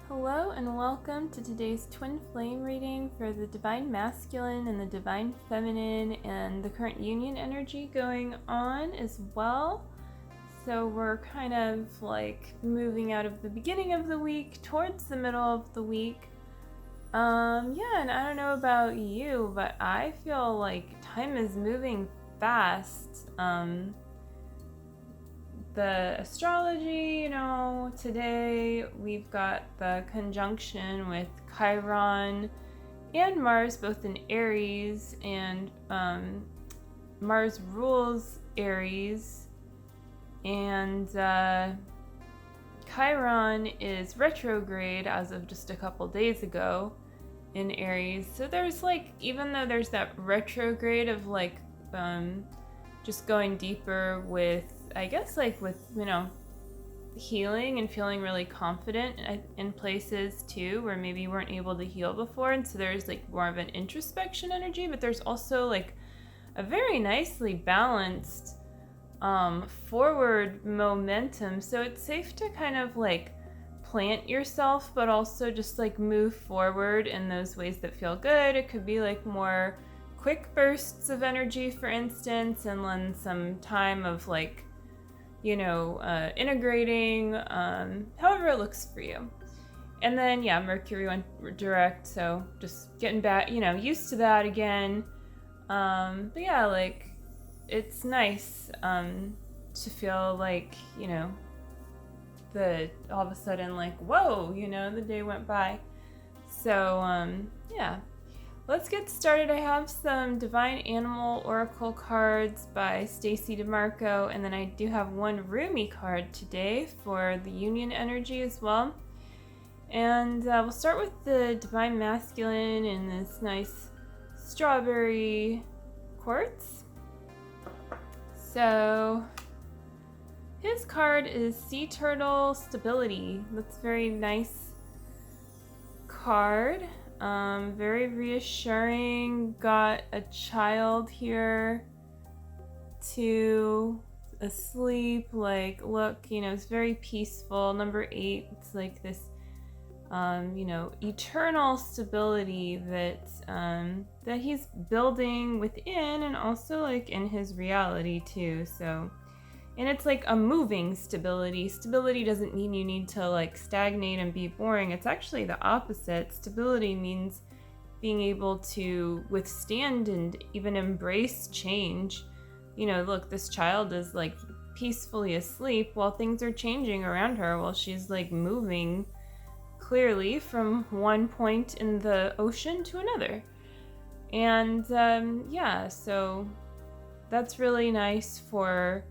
Hello and welcome to today's twin flame reading for the Divine Masculine and the Divine Feminine and the current union energy going on as well. So we're kind of like moving out of the beginning of the week towards the middle of the week. And I don't know about you, but I feel like time is moving fast. The astrology, today we've got the conjunction with Chiron and Mars, both in Aries, and Mars rules Aries, and Chiron is retrograde as of just a couple days ago in Aries. So there's even though there's that retrograde of just going deeper with, I guess, with healing and feeling really confident in places too where maybe you weren't able to heal before, and so there's more of an introspection energy, but there's also a very nicely balanced forward momentum. So it's safe to kind of plant yourself, but also just move forward in those ways that feel good. It could be more quick bursts of energy, for instance, and then some time of integrating, however it looks for you. And then Mercury went direct, so just getting back, used to that again. It's nice to feel all of a sudden whoa, the day went by. So let's get started. I have some Divine Animal Oracle cards by Stacey Demarco, and then I do have one Rumi card today for the Union energy as well. And we'll start with the Divine Masculine in this nice strawberry quartz. So his card is Sea Turtle Stability. That's a very nice card. Very reassuring. Got a child here too, asleep. Look, it's very peaceful. Number 8, it's this, eternal stability that he's building within, and also in his reality too. So, and it's a moving stability. Stability doesn't mean you need to stagnate and be boring. It's actually the opposite. Stability means being able to withstand and even embrace change. Look, this child is peacefully asleep while things are changing around her, while she's moving clearly from one point in the ocean to another. And so that's really nice for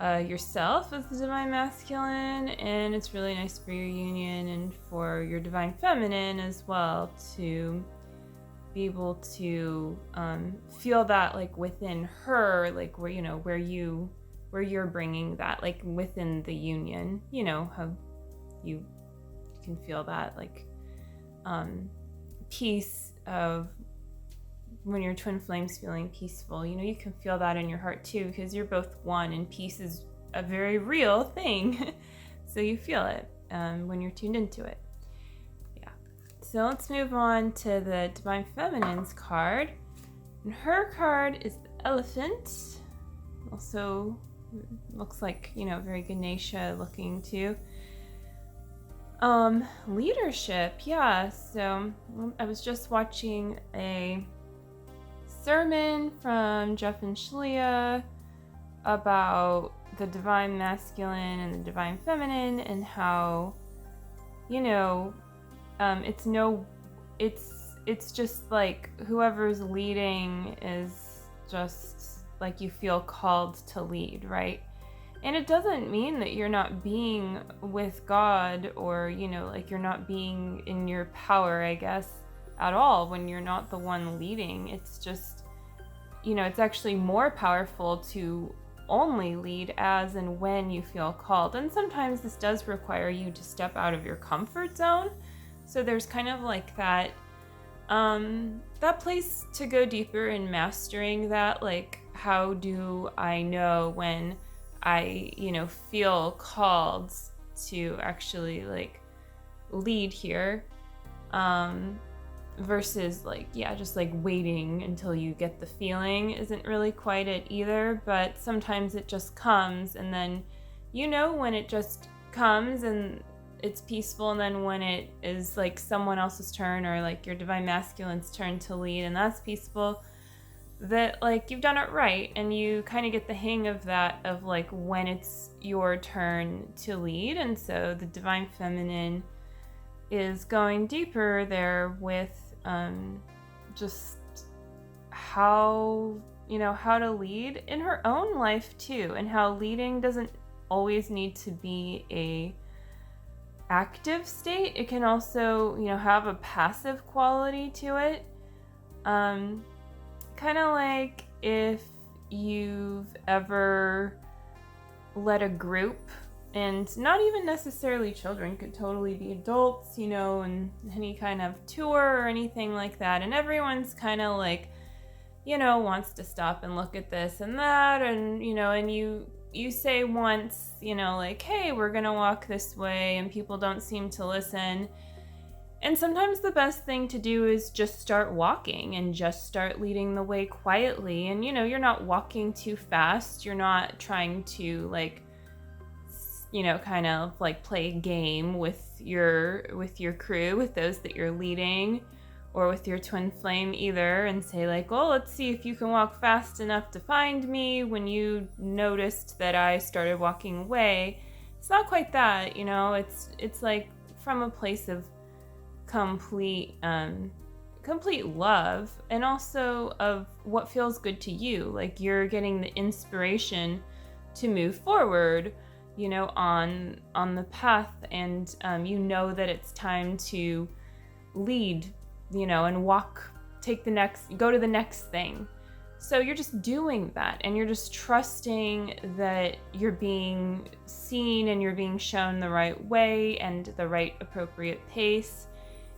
yourself as the Divine Masculine, and it's really nice for your union and for your Divine Feminine as well, to be able to feel that within her, where you're bringing that within the union, how you can feel that peace of when your twin flame's feeling peaceful. You can feel that in your heart too, because you're both one, and peace is a very real thing. So you feel it when you're tuned into it. So let's move on to the Divine Feminine's card. And her card is the Elephant. Also looks very Ganesha looking too. Leadership. So I was just watching a sermon from Jeff and Shalia about the Divine Masculine and the Divine Feminine, and how it's just whoever's leading is just you feel called to lead, right? And it doesn't mean that you're not being with God, or you're not being in your power, I guess, at all when you're not the one leading. It's just it's actually more powerful to only lead as and when you feel called. And sometimes this does require you to step out of your comfort zone. So there's kind of that place to go deeper in mastering that. How do I know when I, feel called to actually lead here, versus like, yeah, just like waiting until you get the feeling isn't really quite it either. But sometimes it just comes, and then when it just comes and it's peaceful, and then when it is like someone else's turn, or like your divine masculine's turn to lead, and that's peaceful, that like you've done it right, and you kind of get the hang of that, of like when it's your turn to lead. And so the divine feminine is going deeper there with just how to lead in her own life too, and how leading doesn't always need to be a active state. It can also have a passive quality to it, kind of like if you've ever led a group, and not even necessarily children, could totally be adults, and any kind of tour or anything like that, and everyone's kind of like wants to stop and look at this and that, and and you say once, like, hey, we're gonna walk this way, and people don't seem to listen. And sometimes the best thing to do is just start walking and just start leading the way quietly. And you're not walking too fast. You're not trying to like, kind of like play a game with your crew, with those that you're leading, or with your twin flame either, and say like, well, let's see if you can walk fast enough to find me when you noticed that I started walking away. It's not quite that, it's like from a place of complete love, and also of what feels good to you. Like you're getting the inspiration to move forward, on the path, and that it's time to lead, and walk, go to the next thing. So you're just doing that, and you're just trusting that you're being seen, and you're being shown the right way and the right appropriate pace.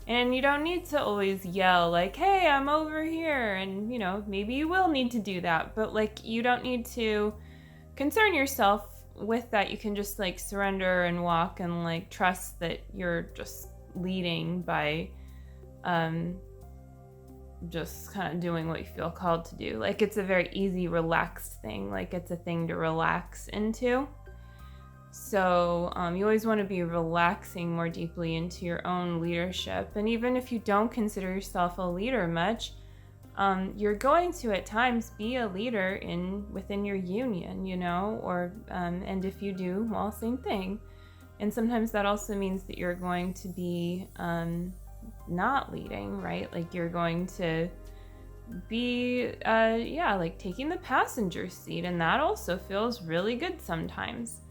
And you don't need to always yell like, hey, I'm over here. And, maybe you will need to do that, but like, you don't need to concern yourself with that. You can just like surrender and walk, and like trust that you're just leading by just kind of doing what you feel called to do. Like it's a very easy, relaxed thing. Like it's a thing to relax into. So you always want to be relaxing more deeply into your own leadership. And even if you don't consider yourself a leader much, you're going to at times be a leader within your union, or and if you do, well, same thing. And sometimes that also means that you're going to be not leading, right? Like you're going to be like taking the passenger seat, and that also feels really good sometimes.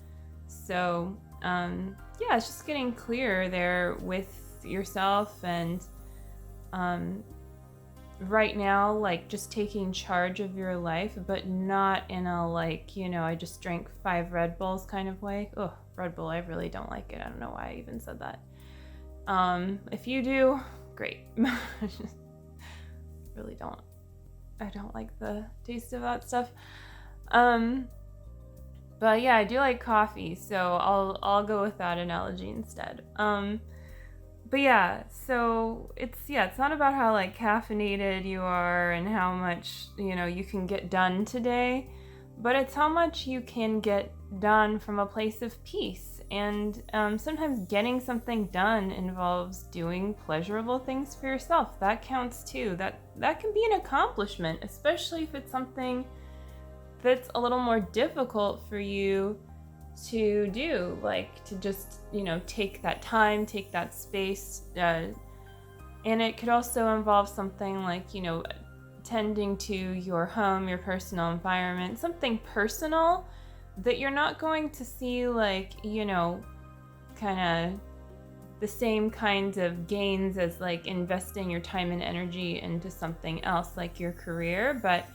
So it's just getting clear there with yourself, and right now, like just taking charge of your life, but not in a like, I just drank 5 Red Bulls kind of way. Oh, Red Bull, I really don't like it. I don't know why I even said that. If you do, great. Really don't. I don't like the taste of that stuff. But yeah, I do like coffee, so I'll go with that analogy instead. But yeah, so it's not about how like caffeinated you are and how much, you can get done today, but it's how much you can get done from a place of peace. And sometimes getting something done involves doing pleasurable things for yourself. That counts too. That can be an accomplishment, especially if it's something that's a little more difficult for you to do, like to just, take that time, take that space. And it could also involve something like, tending to your home, your personal environment, something personal that you're not going to see like, kind of the same kinds of gains as like investing your time and energy into something else like your career, but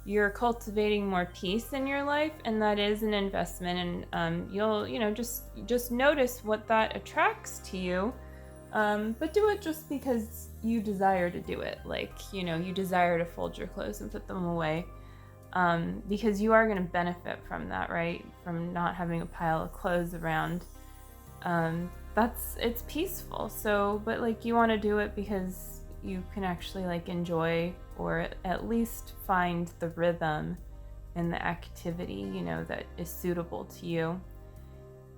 you're cultivating more peace in your life, and that is an investment. And you'll just notice what that attracts to you, but do it just because you desire to do it. Like you desire to fold your clothes and put them away, because you are going to benefit from that, right? From not having a pile of clothes around. it's peaceful. So, but like you want to do it because you can actually like enjoy or at least find the rhythm in the activity, you know, that is suitable to you.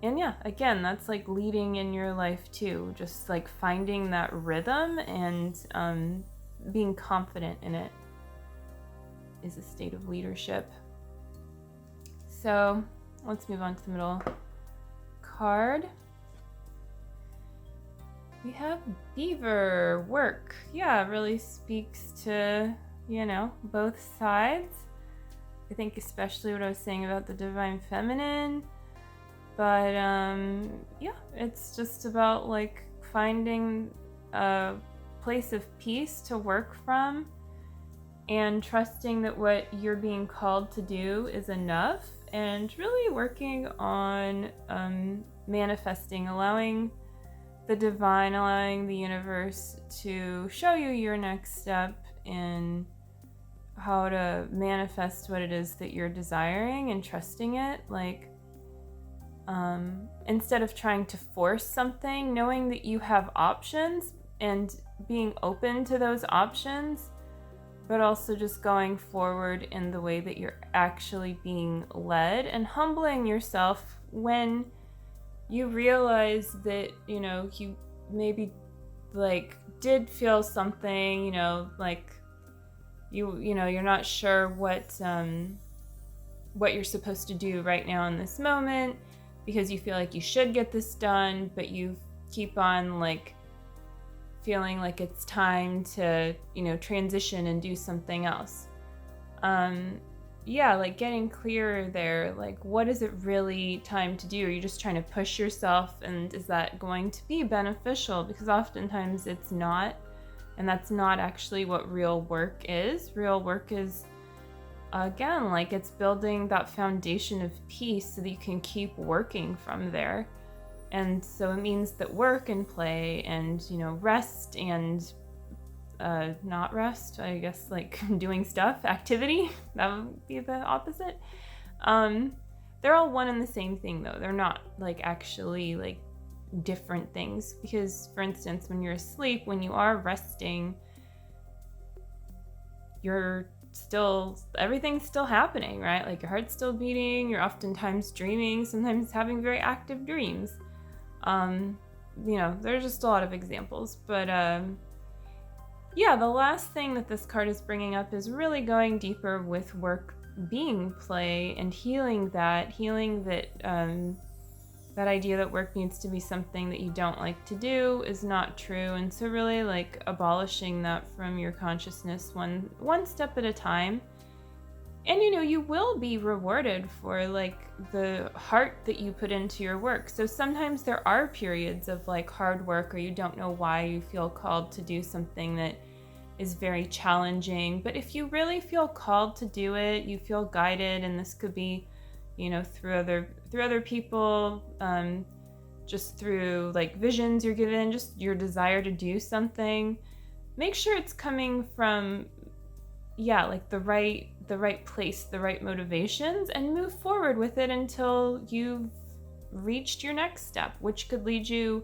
And yeah, again, that's like leading in your life too, just like finding that rhythm and being confident in it is a state of leadership. So let's move on to the middle card. We have Beaver, work. Yeah, it really speaks to, you know, both sides. I think especially what I was saying about the divine feminine. But yeah, it's just about like finding a place of peace to work from and trusting that what you're being called to do is enough, and really working on manifesting, allowing the divine, allowing the universe to show you your next step in how to manifest what it is that you're desiring and trusting it. Like, instead of trying to force something, knowing that you have options and being open to those options, but also just going forward in the way that you're actually being led, and humbling yourself when you realize that, you know, you maybe like did feel something, you know, like you know, you're not sure what you're supposed to do right now in this moment, because you feel like you should get this done, but you keep on like feeling like it's time to, you know, transition and do something else. Yeah, like getting clearer there, like what is it really time to do? Are you just trying to push yourself, and is that going to be beneficial? Because oftentimes it's not, and that's not actually what real work is. Real work is, again, like it's building that foundation of peace so that you can keep working from there. And so it means that work and play and, you know, rest and not rest, I guess, like doing stuff, activity, that would be the opposite. They're all one and the same thing though. They're not like actually like different things, because for instance, when you're asleep, when you are resting, everything's still happening, right? Like your heart's still beating, you're oftentimes dreaming, sometimes having very active dreams. You know, there's just a lot of examples, but yeah, the last thing that this card is bringing up is really going deeper with work being play and healing that that idea that work needs to be something that you don't like to do is not true. And so really like abolishing that from your consciousness one step at a time. And you know, you will be rewarded for like the heart that you put into your work. So sometimes there are periods of like hard work, or you don't know why you feel called to do something that is very challenging. But if you really feel called to do it, you feel guided, and this could be, you know, through other people, just through like visions you're given, just your desire to do something, make sure it's coming from, yeah, like the right place, the right motivations, and move forward with it until you've reached your next step, which could lead you,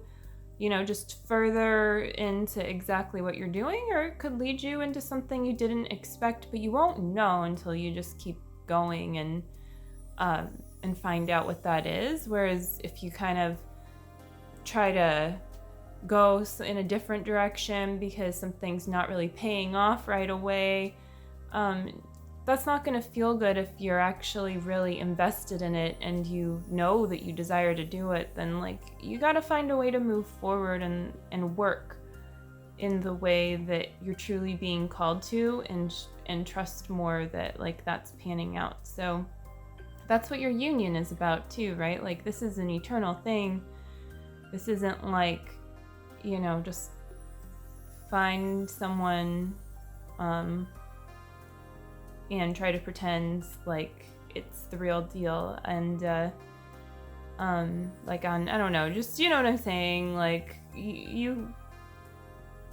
you know, just further into exactly what you're doing, or it could lead you into something you didn't expect, but you won't know until you just keep going and find out what that is. Whereas if you kind of try to go in a different direction because something's not really paying off right away, that's not going to feel good. If you're actually really invested in it and you know that you desire to do it, then like you got to find a way to move forward and work in the way that you're truly being called to, and trust more that like that's panning out. So that's what your union is about too, right? Like this is an eternal thing. This isn't like, you know, just find someone and try to pretend like it's the real deal, and like on, I don't know, just, you know what I'm saying, like you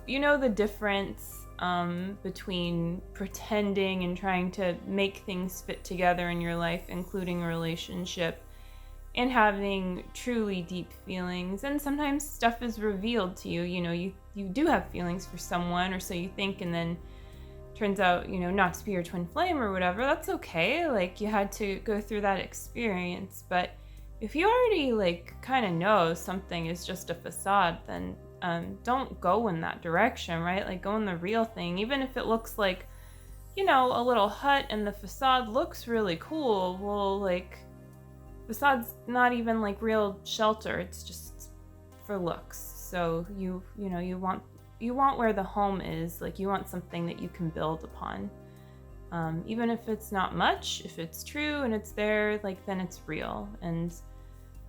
know the difference between pretending and trying to make things fit together in your life, including a relationship, and having truly deep feelings. And sometimes stuff is revealed to you. You do have feelings for someone, or so you think, and then turns out, not to be your twin flame or whatever. That's okay. Like, you had to go through that experience. But if you already like kind of know something is just a facade, then don't go in that direction, right? Like, go in the real thing, even if it looks like, a little hut and the facade looks really cool. Well, like, facade's not even like real shelter. It's just for looks. So you want where the home is. Like, you want something that you can build upon. Even if it's not much, if it's true and it's there, like, then it's real. And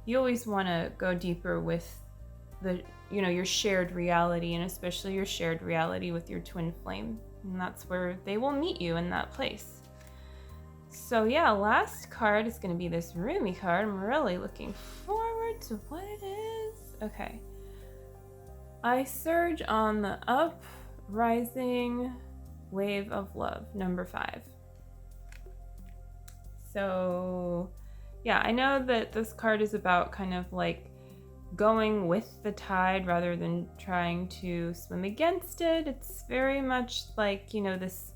you always want to go deeper with your shared reality, and especially your shared reality with your twin flame. And that's where they will meet you, in that place. So yeah, last card is going to be this Rumi card. I'm really looking forward to what it is. Okay. I surge on the uprising wave of love, number 5. So yeah, I know that this card is about kind of like going with the tide rather than trying to swim against it. It's very much like, this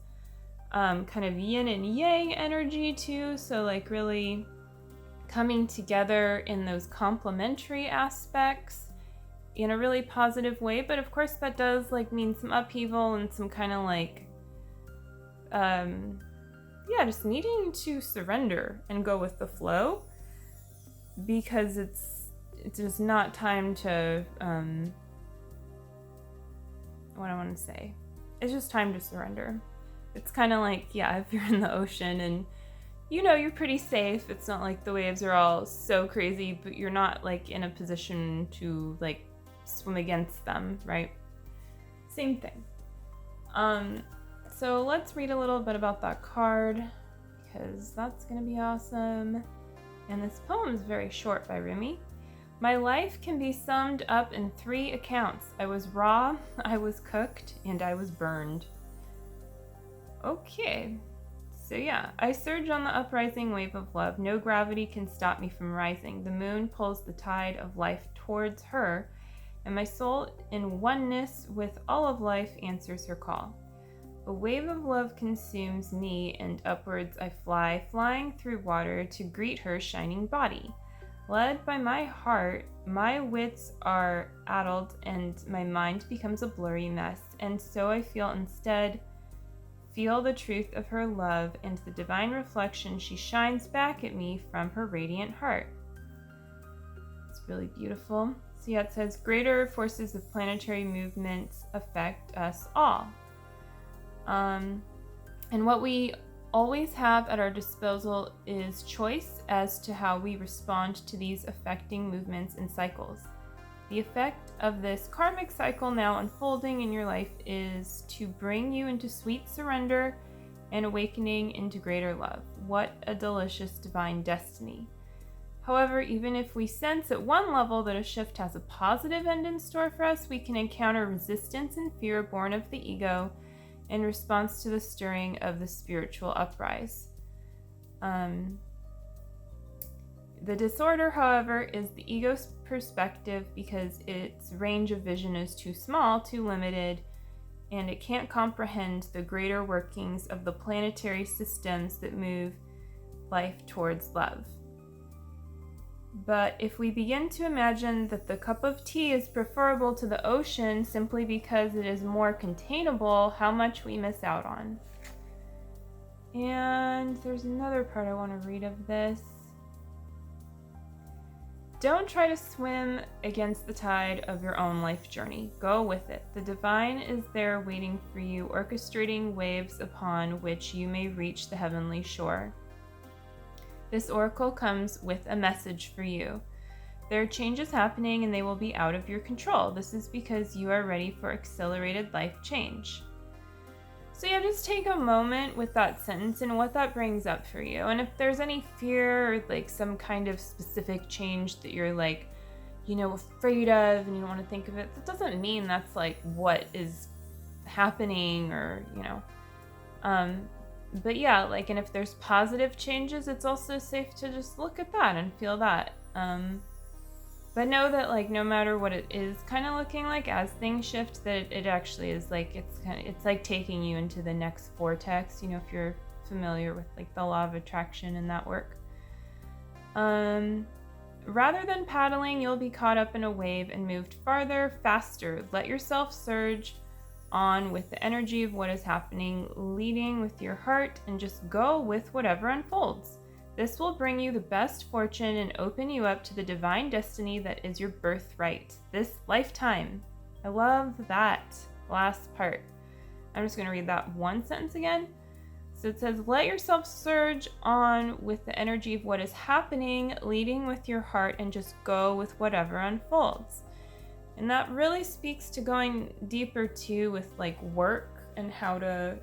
kind of yin and yang energy too. So like really coming together in those complementary aspects in a really positive way. But of course that does like mean some upheaval and some kind of like, just needing to surrender and go with the flow, because it's just not time to, what I want to say. It's just time to surrender. It's kind of like, if you're in the ocean and you're pretty safe. It's not like the waves are all so crazy, but you're not like in a position to like swim against them, right? Same thing. So let's read a little bit about that card, because that's going to be awesome. And this poem is very short by Rumi. My life can be summed up in 3 accounts. I was raw, I was cooked, and I was burned. Okay. So yeah, I surge on the uprising wave of love. No gravity can stop me from rising. The moon pulls the tide of life towards her, and my soul in oneness with all of life answers her call. A wave of love consumes me, and upwards I fly, flying through water to greet her shining body. Led by my heart, my wits are addled, and my mind becomes a blurry mess, and so I feel the truth of her love and the divine reflection she shines back at me from her radiant heart. It's really beautiful. So yeah, it says, greater forces of planetary movements affect us all. And what we always have at our disposal is choice as to how we respond to these affecting movements and cycles. The effect of this karmic cycle now unfolding in your life is to bring you into sweet surrender and awakening into greater love. What a delicious divine destiny. However, even if we sense at one level that a shift has a positive end in store for us, we can encounter resistance and fear born of the ego in response to the stirring of the spiritual uprise. The disorder, however, is the ego's perspective, because its range of vision is too small, too limited, and it can't comprehend the greater workings of the planetary systems that move life towards love. But if we begin to imagine that the cup of tea is preferable to the ocean simply because it is more containable, how much we miss out on. And there's another part I want to read of this. Don't try to swim against the tide of your own life journey. Go with it. The divine is there waiting for you, orchestrating waves upon which you may reach the heavenly shore. This oracle comes with a message for you. There are changes happening and they will be out of your control. This is because you are ready for accelerated life change. So yeah, just take a moment with that sentence and what that brings up for you. And if there's any fear or like some kind of specific change that you're like, afraid of and you don't want to think of it, that doesn't mean that's like what is happening or, but yeah, like, and if there's positive changes, it's also safe to just look at that and feel that. But know that like no matter what it is kind of looking like as things shift, that it actually is like it's like taking you into the next vortex, you know, if you're familiar with like the law of attraction and that work. Rather than paddling, you'll be caught up in a wave and moved farther, faster. Let yourself surge on with the energy of what is happening, leading with your heart, and just go with whatever unfolds. This will bring you the best fortune and open you up to the divine destiny that is your birthright this lifetime. I love that last part. I'm just going to read that one sentence again. So it says, let yourself surge on with the energy of what is happening, leading with your heart, and just go with whatever unfolds. And that really speaks to going deeper too with like work and how to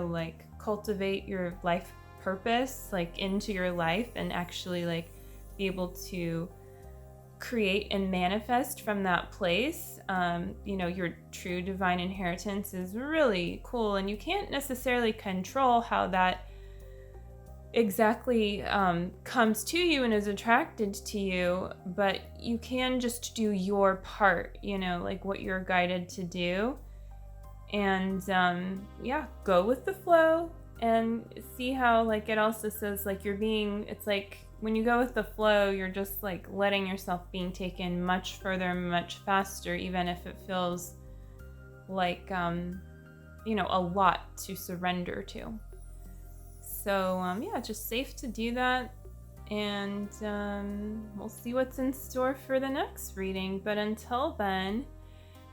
like cultivate your life purpose like into your life and actually like be able to create and manifest from that place. You know, your true divine inheritance is really cool, and you can't necessarily control how that exactly comes to you and is attracted to you, but you can just do your part, you know, like what you're guided to do. And yeah, go with the flow and see how like it also says like it's like when you go with the flow, you're just like letting yourself being taken much further, much faster, even if it feels like you know, a lot to surrender to. So yeah, just safe to do that, and we'll see what's in store for the next reading. But until then,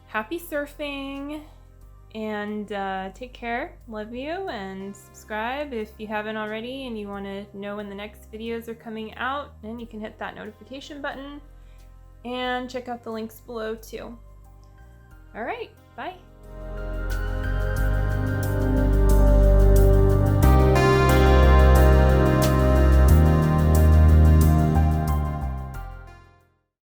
happy surfing, and take care. Love you, and subscribe if you haven't already and you want to know when the next videos are coming out. And you can hit that notification button and check out the links below too. All right, bye.